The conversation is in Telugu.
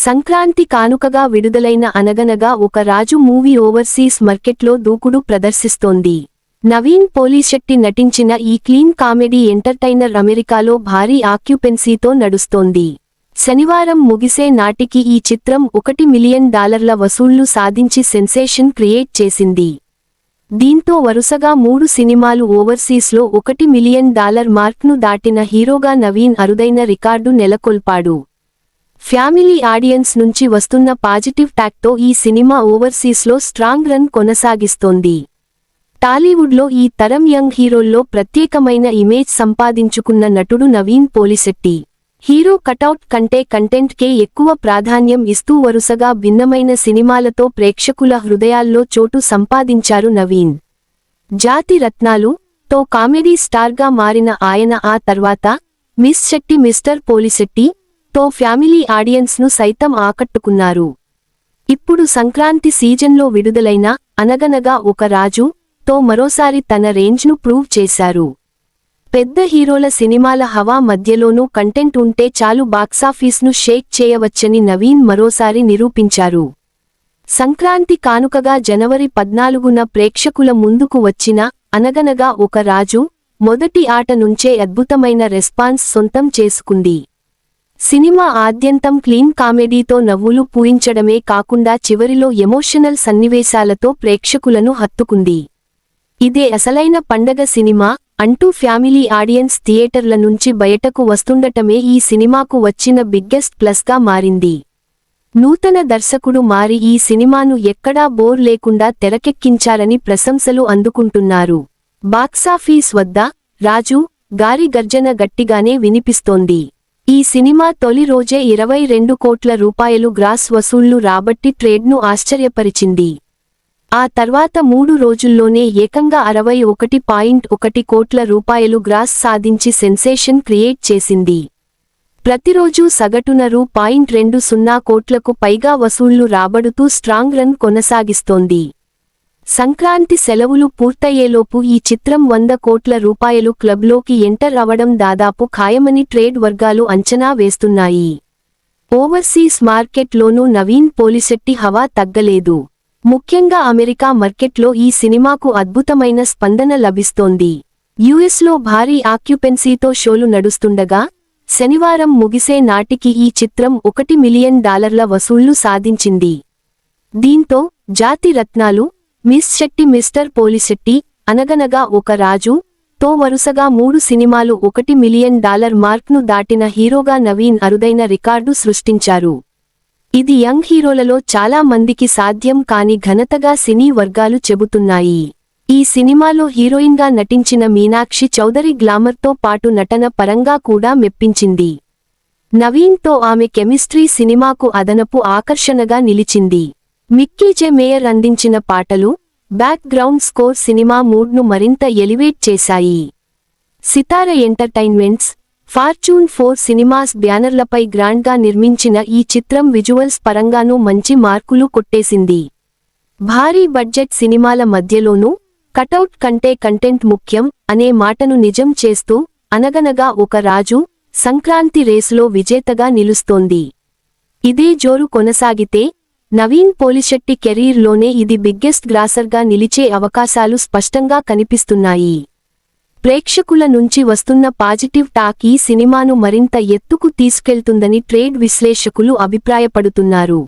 సంక్రాంతి కానుకగా విడుదలైన అనగనగా ఒక రాజు మూవీ ఓవర్సీస్ మార్కెట్లో దూకుడు ప్రదర్శిస్తోంది. నవీన్ పోలిశెట్టి నటించిన ఈ క్లీన్ కామెడీ ఎంటర్టైనర్ అమెరికాలో భారీ ఆక్యుపెన్సీతో నడుస్తోంది. శనివారం ముగిసే నాటికి ఈ చిత్రం $1 మిలియన్ వసూళ్లు సాధించి సెన్సేషన్ క్రియేట్ చేసింది. దీంతో వరుసగా 3 సినిమాలు ఓవర్సీస్లో $1 మిలియన్ మార్క్ను దాటిన హీరోగా నవీన్ అరుదైన రికార్డు నెలకొల్పాడు. ఫ్యామిలీ ఆడియన్స్ నుంచి వస్తున్న పాజిటివ్ టాక్తో ఈ సినిమా ఓవర్సీస్లో స్ట్రాంగ్ రన్ కొనసాగిస్తోంది. టాలీవుడ్లో ఈ తరం యంగ్ హీరోల్లో ప్రత్యేకమైన ఇమేజ్ సంపాదించుకున్న నటుడు నవీన్ పోలిశెట్టి. హీరో కటౌట్ కంటే కంటెంట్కే ఎక్కువ ప్రాధాన్యం ఇస్తూ వరుసగా భిన్నమైన సినిమాలతో ప్రేక్షకుల హృదయాల్లో చోటు సంపాదించారు నవీన్. జాతి రత్నాలు తో కామెడీ స్టార్గా మారిన ఆయన ఆ తర్వాత మిస్ శెట్టి మిస్టర్ పోలిశెట్టి తో ఫ్యామిలీ ఆడియన్స్ను సైతం ఆకట్టుకున్నారు. ఇప్పుడు సంక్రాంతి సీజన్లో విడుదలైన అనగనగా ఒక రాజు తో మరోసారి తన రేంజ్ను ప్రూవ్ చేశారు. పెద్ద హీరోల సినిమాల హవా మధ్యలోనూ కంటెంట్ ఉంటే చాలు బాక్సాఫీస్ను షేక్ చేయవచ్చని నవీన్ మరోసారి నిరూపించారు. సంక్రాంతి కానుకగా జనవరి 14న ప్రేక్షకుల ముందుకు వచ్చిన అనగనగా ఒక రాజు మొదటి ఆట నుంచే అద్భుతమైన రెస్పాన్స్ సొంతం చేసుకుంది. సినిమా ఆద్యంతం క్లీన్ కామెడీతో నవ్వులు పూయించడమే కాకుండా చివరిలో ఎమోషనల్ సన్నివేశాలతో ప్రేక్షకులను హత్తుకుంది. ఇదే అసలైన పండగ సినిమా అంటూ ఫ్యామిలీ ఆడియన్స్ థియేటర్ల నుంచి బయటకు వస్తుండటమే ఈ సినిమాకు వచ్చిన బిగ్గెస్ట్ ప్లస్గా మారింది. నూతన దర్శకుడు మారి ఈ సినిమాను ఎక్కడా బోర్ లేకుండా తెరకెక్కించారని ప్రశంసలు అందుకుంటున్నారు. బాక్సాఫీస్ వద్ద రాజు గారి గర్జన గట్టిగానే వినిపిస్తోంది. ఈ సినిమా తొలి రోజే 22 కోట్ల రూపాయలు గ్రాస్ వసూళ్లు రాబట్టి ట్రేడ్ను ఆశ్చర్యపరిచింది. ఆ తర్వాత 3 రోజుల్లోనే ఏకంగా 61.1 కోట్ల రూపాయలు గ్రాస్ సాధించి సెన్సేషన్ క్రియేట్ చేసింది. ప్రతిరోజూ సగటున రూ.20 కోట్లకు పైగా వసూళ్లు రాబడుతూ స్ట్రాంగ్ రన్ కొనసాగిస్తోంది. సంక్రాంతి సెలవులు పూర్తయ్యేలోపు ఈ చిత్రం 100 కోట్ల రూపాయలు క్లబ్లోకి ఎంటర్ అవడం దాదాపు ఖాయమని ట్రేడ్ వర్గాలు అంచనా వేస్తున్నాయి. ఓవర్సీస్ మార్కెట్లోనూ నవీన్ పోలిశెట్టి హవా తగ్గలేదు. ముఖ్యంగా అమెరికా మార్కెట్లో ఈ సినిమాకు అద్భుతమైన స్పందన లభిస్తోంది. యుఎస్లో భారీ ఆక్యుపెన్సీతో షోలు నడుస్తుండగా శనివారం ముగిసే నాటికి ఈ చిత్రం $1 మిలియన్ వసూళ్లు సాధించింది. దీంతో జాతి రత్నాలు మిస్ శెట్టి మిస్టర్ పోలిశెట్టి అనగనగా ఒక రాజు తో వరుసగా 3 సినిమాలు $1 మిలియన్ మార్క్ను దాటిన హీరోగా నవీన్ అరుదైన రికార్డు సృష్టించారు. ఇది యంగ్ హీరోలలో చాలా మందికి సాధ్యం కాని ఘనతగా సినీ వర్గాలు చెబుతున్నాయి. ఈ సినిమాలో హీరోయిన్గా నటించిన మీనాక్షి చౌదరి గ్లామర్తో పాటు నటన పరంగా కూడా మెప్పించింది. నవీన్తో ఆమె కెమిస్ట్రీ సినిమాకు అదనపు ఆకర్షణగా నిలిచింది. మిక్కీ జె మేయర్ అందించిన పాటలు, బ్యాక్ గ్రౌండ్ స్కోర్ సినిమా మూడ్ను మరింత ఎలివేట్ చేశాయి. సితార ఎంటర్టైన్మెంట్స్, ఫార్చ్యూన్ 4 సినిమాస్ బ్యానర్లపై గ్రాండ్గా నిర్మించిన ఈ చిత్రం విజువల్స్ పరంగానూ మంచి మార్కులు కొట్టేసింది. భారీ బడ్జెట్ సినిమాల మధ్యలోనూ కటౌట్ కంటే కంటెంట్ ముఖ్యం అనే మాటను నిజం చేస్తూ అనగనగా ఒక రాజు సంక్రాంతి రేసులో విజేతగా నిలుస్తోంది. ఇదే జోరు కొనసాగితే నవీన్ పోలిశెట్టి కెరీర్లోనే ఇది బిగ్గెస్ట్ గ్రాసర్గా నిలిచే అవకాశాలు స్పష్టంగా కనిపిస్తున్నాయి. ప్రేక్షకుల నుంచి వస్తున్న పాజిటివ్ టాక్ ఈ సినిమాను మరింత ఎత్తుకు తీసుకెళ్తుందని ట్రేడ్ విశ్లేషకులు అభిప్రాయపడుతున్నారు.